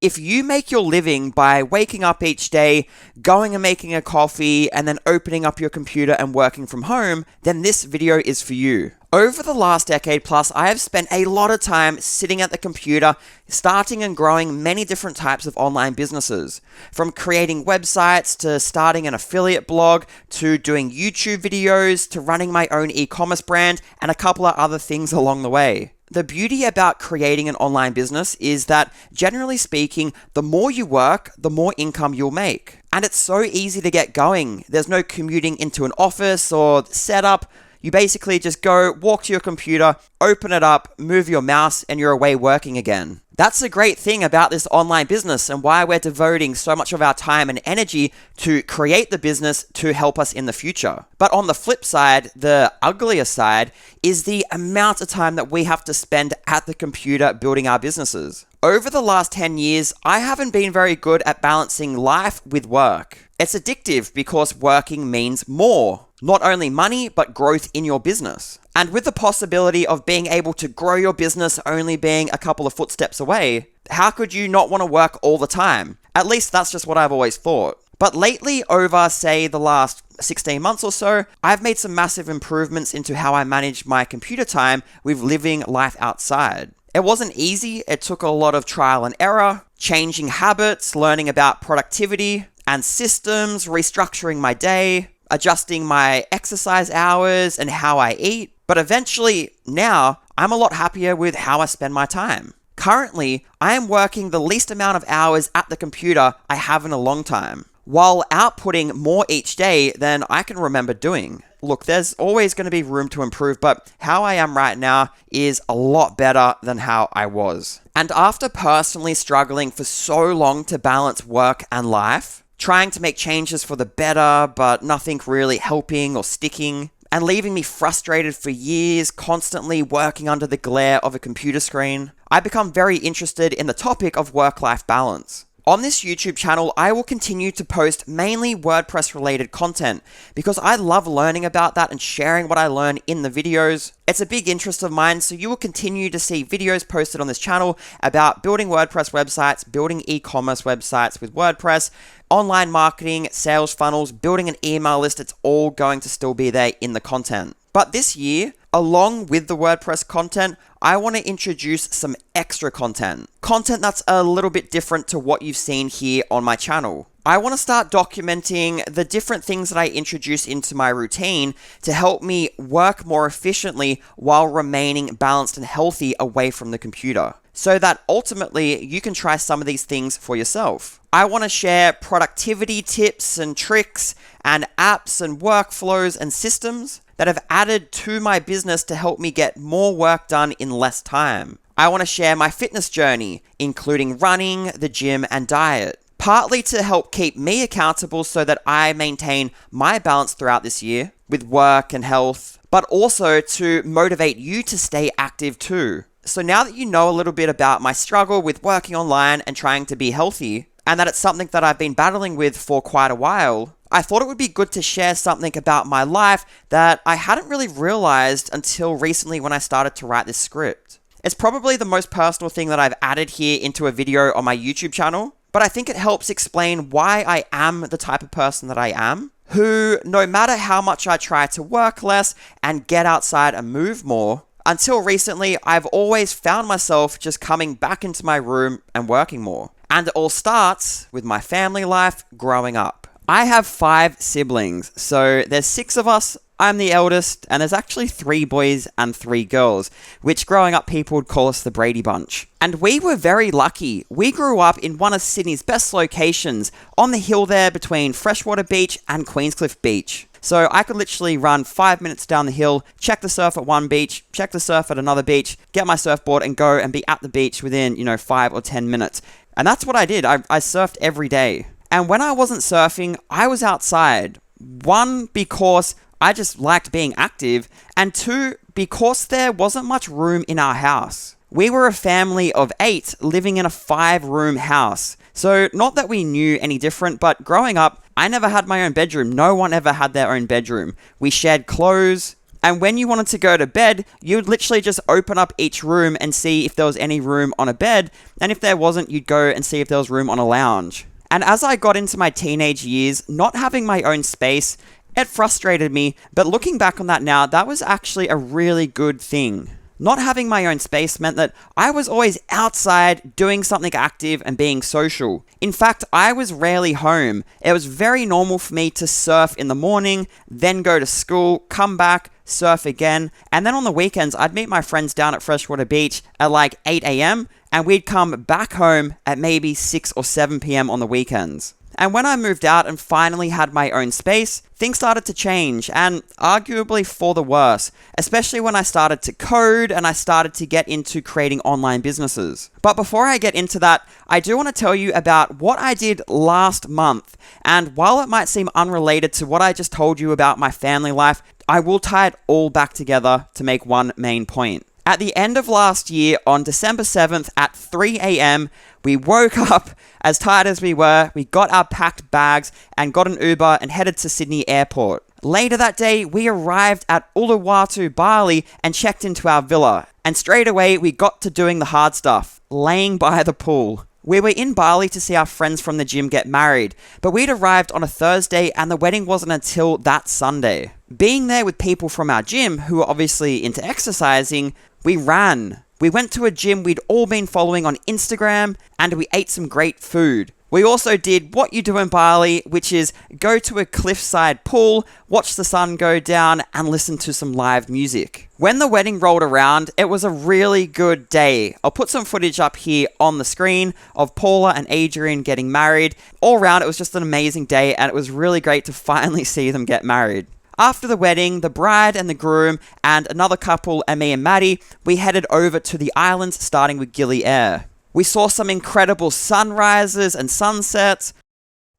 If you make your living by waking up each day, going and making a coffee, and then opening up your computer and working from home, then this video is for you. Over the last decade plus, I have spent a lot of time sitting at the computer, starting and growing many different types of online businesses. From creating websites, to starting an affiliate blog, to doing YouTube videos, to running my own e-commerce brand, and a couple of other things along the way. The beauty about creating an online business is that, generally speaking, the more you work, the more income you'll make. And it's so easy to get going. There's no commuting into an office or setup. You basically just go, walk to your computer, open it up, move your mouse, and you're away working again. That's the great thing about this online business and why we're devoting so much of our time and energy to create the business to help us in the future. But on the flip side, the uglier side, is the amount of time that we have to spend at the computer building our businesses. Over the last 10 years, I haven't been very good at balancing life with work. It's addictive because working means more. Not only money, but growth in your business. And with the possibility of being able to grow your business only being a couple of footsteps away, how could you not want to work all the time? At least that's just what I've always thought. But lately, over, say, the last 16 months or so, I've made some massive improvements into how I manage my computer time with living life outside. It wasn't easy. It took a lot of trial and error, changing habits, learning about productivity and systems, restructuring my day, adjusting my exercise hours and how I eat. But eventually, now, I'm a lot happier with how I spend my time. Currently, I am working the least amount of hours at the computer I have in a long time, while outputting more each day than I can remember doing. Look, there's always going to be room to improve, but how I am right now is a lot better than how I was. And after personally struggling for so long to balance work and life, trying to make changes for the better, but nothing really helping or sticking, and leaving me frustrated for years, constantly working under the glare of a computer screen, I become very interested in the topic of work-life balance. On this YouTube channel, I will continue to post mainly WordPress related content because I love learning about that and sharing what I learn in the videos. It's a big interest of mine, so you will continue to see videos posted on this channel about building WordPress websites, building e-commerce websites with WordPress, online marketing, sales funnels, building an email list. It's all going to still be there in the content. But this year, along with the WordPress content, I want to introduce some extra content. Content that's a little bit different to what you've seen here on my channel. I want to start documenting the different things that I introduce into my routine to help me work more efficiently while remaining balanced and healthy away from the computer, so that ultimately you can try some of these things for yourself. I want to share productivity tips and tricks and apps and workflows and systems that have added to my business to help me get more work done in less time. I want to share my fitness journey, including running, the gym, and diet, partly to help keep me accountable so that I maintain my balance throughout this year with work and health, but also to motivate you to stay active too. So now that you know a little bit about my struggle with working online and trying to be healthy, and that it's something that I've been battling with for quite a while, I thought it would be good to share something about my life that I hadn't really realized until recently when I started to write this script. It's probably the most personal thing that I've added here into a video on my YouTube channel, but I think it helps explain why I am the type of person that I am, who, no matter how much I try to work less and get outside and move more, until recently, I've always found myself just coming back into my room and working more. And it all starts with my family life growing up. I have 5 siblings, so there's 6 of us. I'm the eldest, and there's actually 3 boys and 3 girls, which growing up people would call us the Brady Bunch. And we were very lucky. We grew up in one of Sydney's best locations, on the hill there between Freshwater Beach and Queenscliff Beach. So I could literally run 5 minutes down the hill, check the surf at one beach, check the surf at another beach, get my surfboard and go and be at the beach within, 5 or 10 minutes. And that's what I did. I surfed every day. And when I wasn't surfing, I was outside. 1, because I just liked being active, and 2, because there wasn't much room in our house. We were a family of 8 living in a 5-room house. So not that we knew any different, but growing up, I never had my own bedroom. No one ever had their own bedroom. We shared clothes, And when you wanted to go to bed, you would literally just open up each room and see if there was any room on a bed. And if there wasn't, you'd go and see if there was room on a lounge. And as I got into my teenage years, not having my own space, it frustrated me. But looking back on that now, that was actually a really good thing. Not having my own space meant that I was always outside doing something active and being social. In fact, I was rarely home. It was very normal for me to surf in the morning, then go to school, come back, surf again, and then on the weekends, I'd meet my friends down at Freshwater Beach at like 8 a.m., and we'd come back home at maybe 6 or 7 p.m. on the weekends. And when I moved out and finally had my own space, things started to change, and arguably for the worse, especially when I started to code and I started to get into creating online businesses. But before I get into that, I do want to tell you about what I did last month. And while it might seem unrelated to what I just told you about my family life, I will tie it all back together to make one main point. At the end of last year, on December 7th at 3 a.m., we woke up, as tired as we were, we got our packed bags and got an Uber and headed to Sydney Airport. Later that day, we arrived at Uluwatu, Bali and checked into our villa. And straight away, we got to doing the hard stuff, laying by the pool. We were in Bali to see our friends from the gym get married, but we'd arrived on a Thursday and the wedding wasn't until that Sunday. Being there with people from our gym, who were obviously into exercising, we ran. We went to a gym we'd all been following on Instagram, and we ate some great food. We also did what you do in Bali, which is go to a cliffside pool, watch the sun go down, and listen to some live music. When the wedding rolled around, it was a really good day. I'll put some footage up here on the screen of Paula and Adrian getting married. All around, it was just an amazing day, and it was really great to finally see them get married. After the wedding, the bride and the groom and another couple, me and Maddie, we headed over to the islands, starting with Gili Air. We saw some incredible sunrises and sunsets,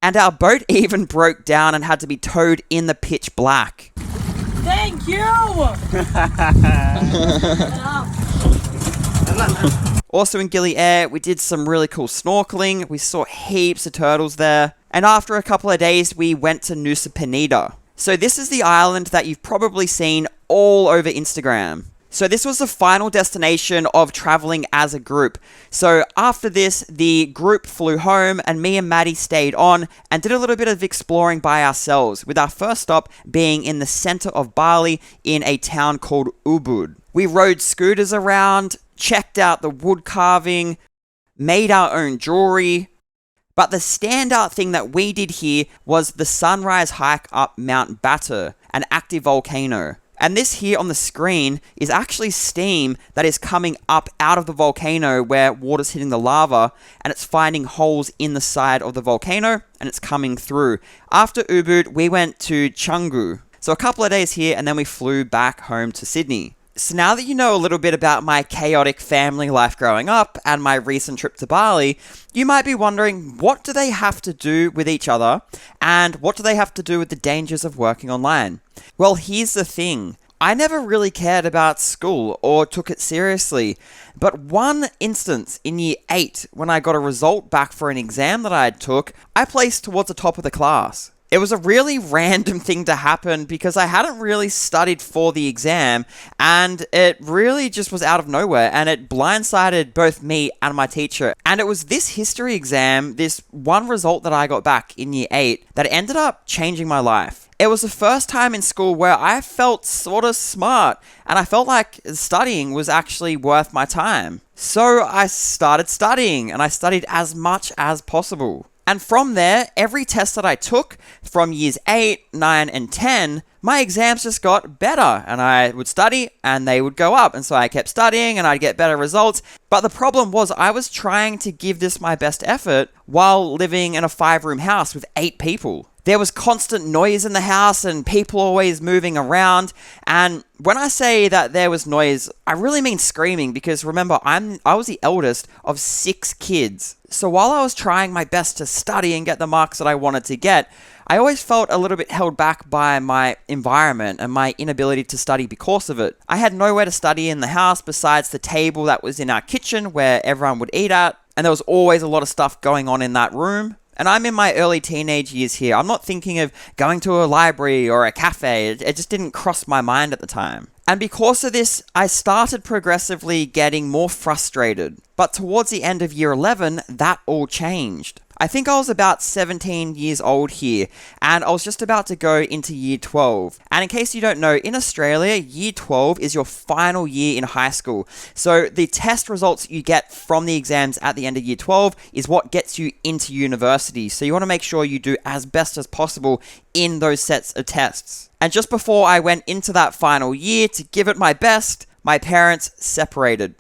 and our boat even broke down and had to be towed in the pitch black. Thank you! Also in Gili Air, we did some really cool snorkeling. We saw heaps of turtles there. And after a couple of days, we went to Nusa Penida. So this is the island that you've probably seen all over Instagram. So this was the final destination of traveling as a group. So after this, the group flew home and me and Maddie stayed on and did a little bit of exploring by ourselves, with our first stop being in the center of Bali in a town called Ubud. We rode scooters around, checked out the wood carving, made our own jewelry. But the standout thing that we did here was the sunrise hike up Mount Batur, an active volcano. And this here on the screen is actually steam that is coming up out of the volcano where water's hitting the lava, and it's finding holes in the side of the volcano and it's coming through. After Ubud, we went to Canggu. So a couple of days here and then we flew back home to Sydney. So now that you know a little bit about my chaotic family life growing up and my recent trip to Bali, you might be wondering, what do they have to do with each other? And what do they have to do with the dangers of working online? Well, here's the thing. I never really cared about school or took it seriously. But one instance in year 8, when I got a result back for an exam that I took, I placed towards the top of the class. It was a really random thing to happen because I hadn't really studied for the exam, and it really just was out of nowhere, and it blindsided both me and my teacher. And it was this history exam, this one result that I got back in year 8, that ended up changing my life. It was the first time in school where I felt sort of smart, and I felt like studying was actually worth my time. So I started studying, and I studied as much as possible. And from there, every test that I took from years 8, 9, and 10, my exams just got better, and I would study and they would go up. And so I kept studying and I'd get better results. But the problem was I was trying to give this my best effort while living in a 5-room house with 8 people. There was constant noise in the house and people always moving around. And when I say that there was noise, I really mean screaming, because remember, I was the eldest of 6 kids. So while I was trying my best to study and get the marks that I wanted to get, I always felt a little bit held back by my environment and my inability to study because of it. I had nowhere to study in the house besides the table that was in our kitchen where everyone would eat at. And there was always a lot of stuff going on in that room. And I'm in my early teenage years here. I'm not thinking of going to a library or a cafe. It just didn't cross my mind at the time. And because of this, I started progressively getting more frustrated. But towards the end of year 11, that all changed. I think I was about 17 years old here, and I was just about to go into year 12. And in case you don't know, in Australia, year 12 is your final year in high school. So the test results you get from the exams at the end of year 12 is what gets you into university. So you want to make sure you do as best as possible in those sets of tests. And just before I went into that final year to give it my best, my parents separated.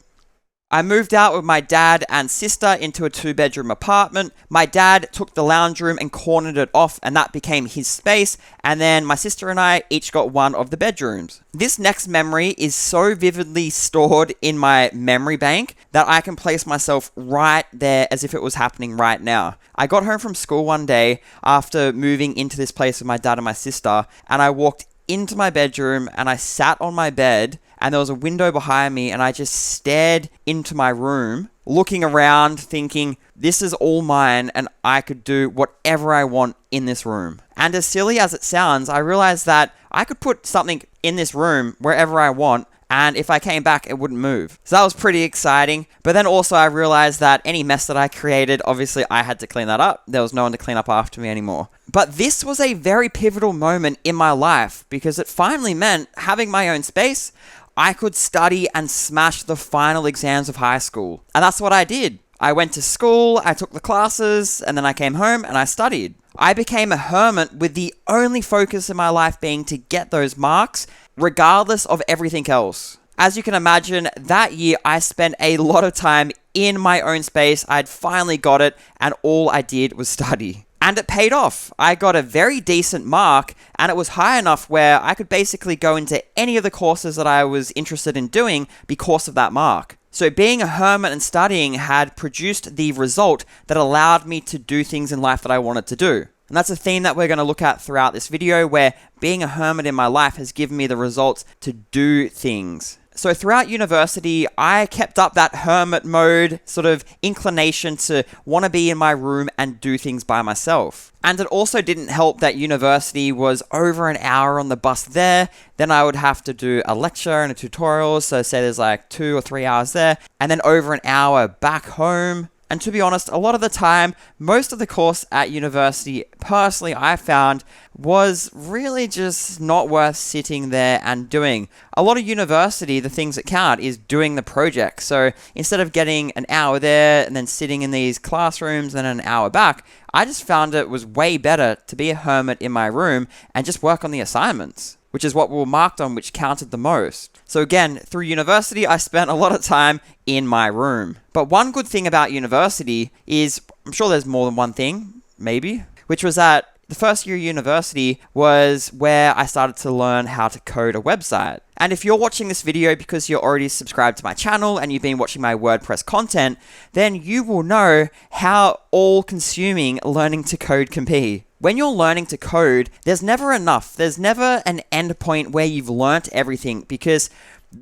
I moved out with my dad and sister into a 2-bedroom apartment. My dad took the lounge room and cornered it off, and that became his space. And then my sister and I each got one of the bedrooms. This next memory is so vividly stored in my memory bank that I can place myself right there as if it was happening right now. I got home from school one day after moving into this place with my dad and my sister, and I walked into my bedroom and I sat on my bed, and there was a window behind me, and I just stared into my room, looking around, thinking, this is all mine, and I could do whatever I want in this room. And as silly as it sounds, I realized that I could put something in this room wherever I want, and if I came back, it wouldn't move. So that was pretty exciting. But then also I realized that any mess that I created, obviously I had to clean that up. There was no one to clean up after me anymore. But this was a very pivotal moment in my life because it finally meant having my own space, I could study and smash the final exams of high school. And that's what I did. I went to school, I took the classes, and then I came home and I studied. I became a hermit with the only focus in my life being to get those marks, regardless of everything else. As you can imagine, that year I spent a lot of time in my own space. I'd finally got it, and all I did was study. And it paid off. I got a very decent mark, and it was high enough where I could basically go into any of the courses that I was interested in doing because of that mark. So being a hermit and studying had produced the result that allowed me to do things in life that I wanted to do. And that's a theme that we're going to look at throughout this video, where being a hermit in my life has given me the results to do things. So throughout university, I kept up that hermit mode, sort of inclination to want to be in my room and do things by myself. And it also didn't help that university was over an hour on the bus there. Then I would have to do a lecture and a tutorial. So say there's like 2 or 3 hours there, and then over an hour back home. And to be honest, a lot of the time, most of the course at university, personally, I found was really just not worth sitting there and doing. A lot of university, the things that count is doing the project. So instead of getting an hour there and then sitting in these classrooms and an hour back, I just found it was way better to be a hermit in my room and just work on the assignments, which is what we were marked on, which counted the most. So again, through university, I spent a lot of time in my room. But one good thing about university is, I'm sure there's more than one thing, maybe, which was that the first year of university was where I started to learn how to code a website. And if you're watching this video because you're already subscribed to my channel and you've been watching my WordPress content, then you will know how all-consuming learning to code can be. When you're learning to code, there's never enough. There's never an end point where you've learnt everything, because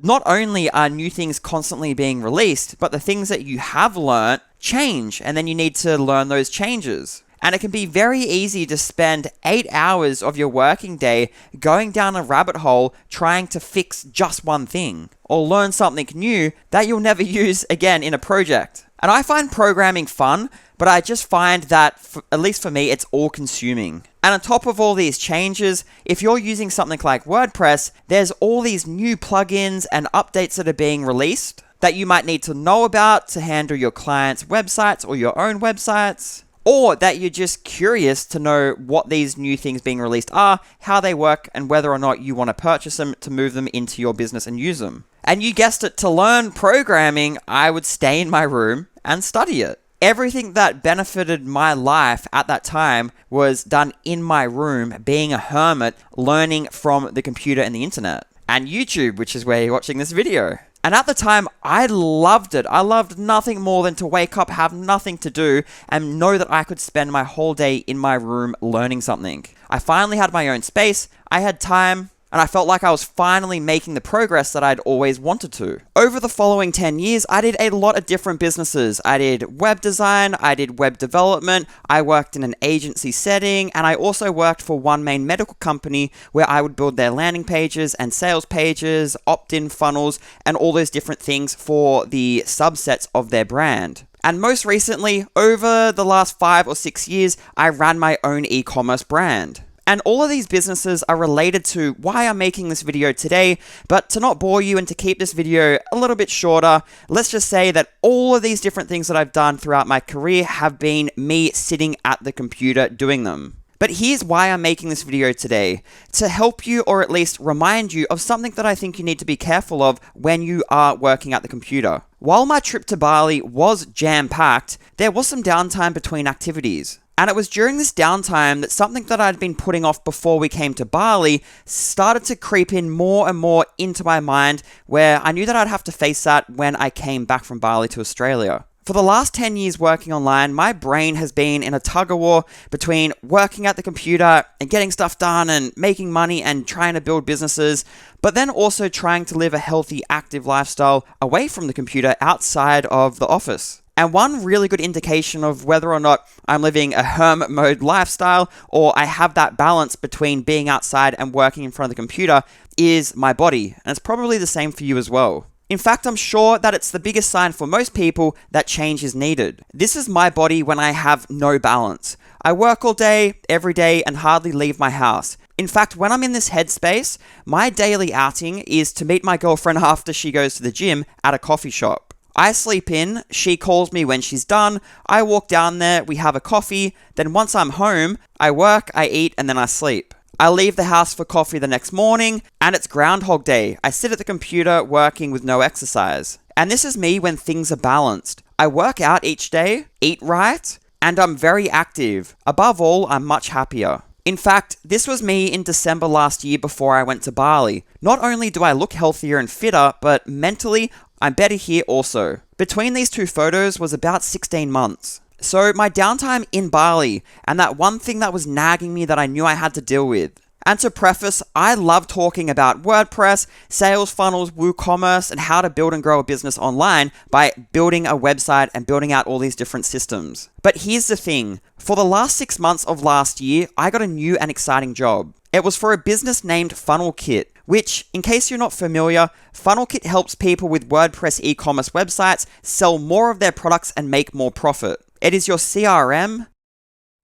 not only are new things constantly being released, but the things that you have learnt change, and then you need to learn those changes. And it can be very easy to spend 8 hours of your working day going down a rabbit hole trying to fix just one thing, or learn something new that you'll never use again in a project. And I find programming fun, but I just find that, at least for me, it's all-consuming. And on top of all these changes, if you're using something like WordPress, there's all these new plugins and updates that are being released that you might need to know about to handle your clients' websites or your own websites, or that you're just curious to know what these new things being released are, how they work, and whether or not you want to purchase them to move them into your business and use them. And you guessed it, to learn programming, I would stay in my room and study it. Everything that benefited my life at that time was done in my room, being a hermit, learning from the computer and the internet. And YouTube, which is where you're watching this video. And at the time, I loved it. I loved nothing more than to wake up, have nothing to do, and know that I could spend my whole day in my room learning something. I finally had my own space. I had time. and I felt like I was finally making the progress that I'd always wanted to. Over the following 10 years, I did a lot of different businesses. I did web design, I did web development, I worked in an agency setting, and I also worked for one main medical company where I would build their landing pages and sales pages, opt-in funnels, and all those different things for the subsets of their brand. And most recently, over the last 5 or 6 years, I ran my own e-commerce brand. And all of these businesses are related to why I'm making this video today, but to not bore you and to keep this video a little bit shorter, let's just say that all of these different things that I've done throughout my career have been me sitting at the computer doing them. But here's why I'm making this video today, to help you or at least remind you of something that I think you need to be careful of when you are working at the computer. While my trip to Bali was jam-packed, there was some downtime between activities. And it was during this downtime that something that I'd been putting off before we came to Bali started to creep in more and more into my mind, where I knew that I'd have to face that when I came back from Bali to Australia. For the last 10 years working online, my brain has been in a tug-of-war between working at the computer and getting stuff done and making money and trying to build businesses, but then also trying to live a healthy, active lifestyle away from the computer outside of the office. And one really good indication of whether or not I'm living a hermit mode lifestyle or I have that balance between being outside and working in front of the computer is my body. And it's probably the same for you as well. In fact, I'm sure that it's the biggest sign for most people that change is needed. This is my body when I have no balance. I work all day, every day, and hardly leave my house. In fact, when I'm in this headspace, my daily outing is to meet my girlfriend after she goes to the gym at a coffee shop. I sleep in, she calls me when she's done, I walk down there, we have a coffee, then once I'm home, I work, I eat, and then I sleep. I leave the house for coffee the next morning, and it's Groundhog Day. I sit at the computer working with no exercise. And this is me when things are balanced. I work out each day, eat right, and I'm very active. Above all, I'm much happier. In fact, this was me in December last year before I went to Bali. Not only do I look healthier and fitter, but mentally, I'm better here also. Between these two photos was about 16 months. So my downtime in Bali, and that one thing that was nagging me that I knew I had to deal with. And to preface, I love talking about WordPress, sales funnels, WooCommerce, and how to build and grow a business online by building a website and building out all these different systems. But here's the thing. For the last 6 months of last year, I got a new and exciting job. It was for a business named FunnelKit, which, in case you're not familiar, FunnelKit helps people with WordPress e-commerce websites sell more of their products and make more profit. It is your CRM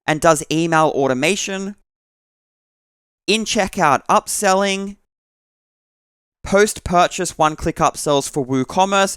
and does email automation, in-checkout upselling, post-purchase one-click upsells for WooCommerce,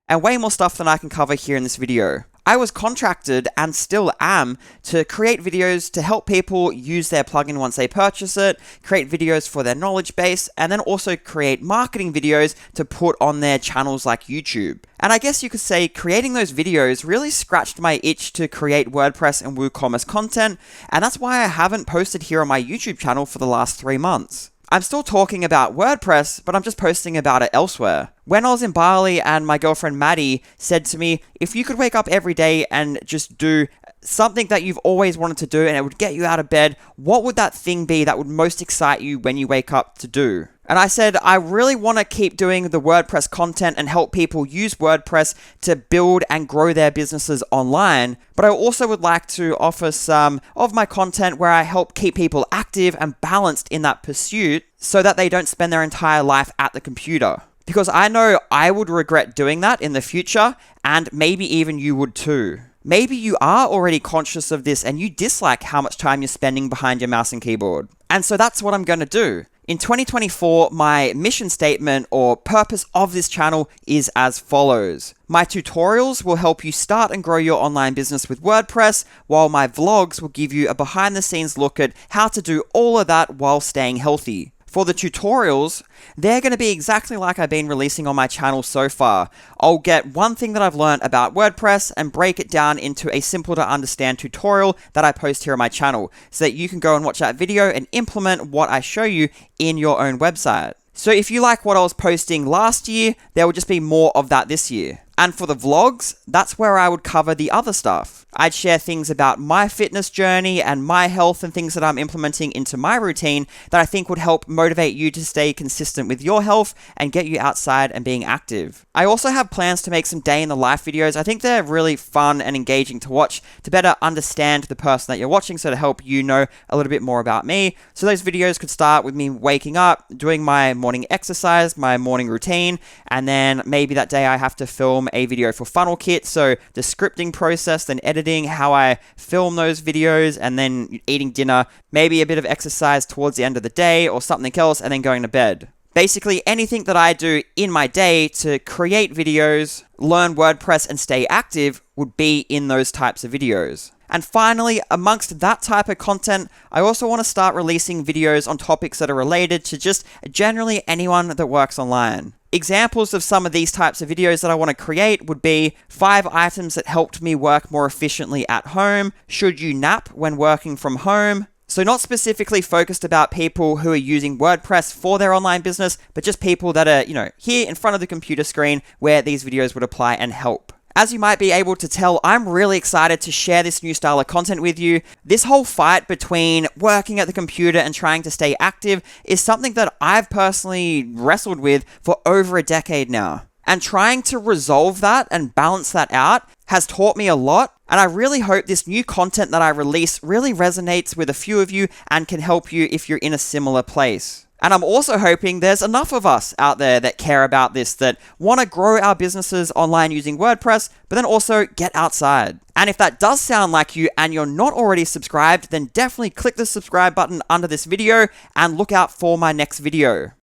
and way more stuff than I can cover here in this video. I was contracted, and still am, to create videos to help people use their plugin once they purchase it, create videos for their knowledge base, and then also create marketing videos to put on their channels like YouTube. And I guess you could say creating those videos really scratched my itch to create WordPress and WooCommerce content, and that's why I haven't posted here on my YouTube channel for the last 3 months. I'm still talking about WordPress, but I'm just posting about it elsewhere. When I was in Bali and my girlfriend Maddie said to me, if you could wake up every day and just do something that you've always wanted to do and it would get you out of bed, what would that thing be that would most excite you when you wake up to do? And I said, I really want to keep doing the WordPress content and help people use WordPress to build and grow their businesses online. But I also would like to offer some of my content where I help keep people active and balanced in that pursuit so that they don't spend their entire life at the computer. Because I know I would regret doing that in the future, and maybe even you would too. Maybe you are already conscious of this and you dislike how much time you're spending behind your mouse and keyboard. And so that's what I'm going to do. In 2024, my mission statement or purpose of this channel is as follows. My tutorials will help you start and grow your online business with WordPress, while my vlogs will give you a behind-the-scenes look at how to do all of that while staying healthy. For the tutorials, they're going to be exactly like I've been releasing on my channel so far. I'll get one thing that I've learned about WordPress and break it down into a simple to understand tutorial that I post here on my channel so that you can go and watch that video and implement what I show you in your own website. So if you like what I was posting last year, there will just be more of that this year. And for the vlogs, that's where I would cover the other stuff. I'd share things about my fitness journey and my health and things that I'm implementing into my routine that I think would help motivate you to stay consistent with your health and get you outside and being active. I also have plans to make some day in the life videos. I think they're really fun and engaging to watch to better understand the person that you're watching, so to help you know a little bit more about me. So those videos could start with me waking up, doing my morning exercise, my morning routine, and then maybe that day I have to film a video for FunnelKit, so the scripting process, then editing, how I film those videos, and then eating dinner, maybe a bit of exercise towards the end of the day or something else, and then going to bed. Basically, anything that I do in my day to create videos, learn WordPress, and stay active would be in those types of videos. And finally, amongst that type of content, I also want to start releasing videos on topics that are related to just generally anyone that works online. Examples of some of these types of videos that I want to create would be 5 items that helped me work more efficiently at home, should you nap when working from home. So not specifically focused about people who are using WordPress for their online business, but just people that are, here in front of the computer screen where these videos would apply and help. As you might be able to tell, I'm really excited to share this new style of content with you. This whole fight between working at the computer and trying to stay active is something that I've personally wrestled with for over a decade now. And trying to resolve that and balance that out has taught me a lot. And I really hope this new content that I release really resonates with a few of you and can help you if you're in a similar place. And I'm also hoping there's enough of us out there that care about this, that want to grow our businesses online using WordPress, but then also get outside. And if that does sound like you and you're not already subscribed, then definitely click the subscribe button under this video and look out for my next video.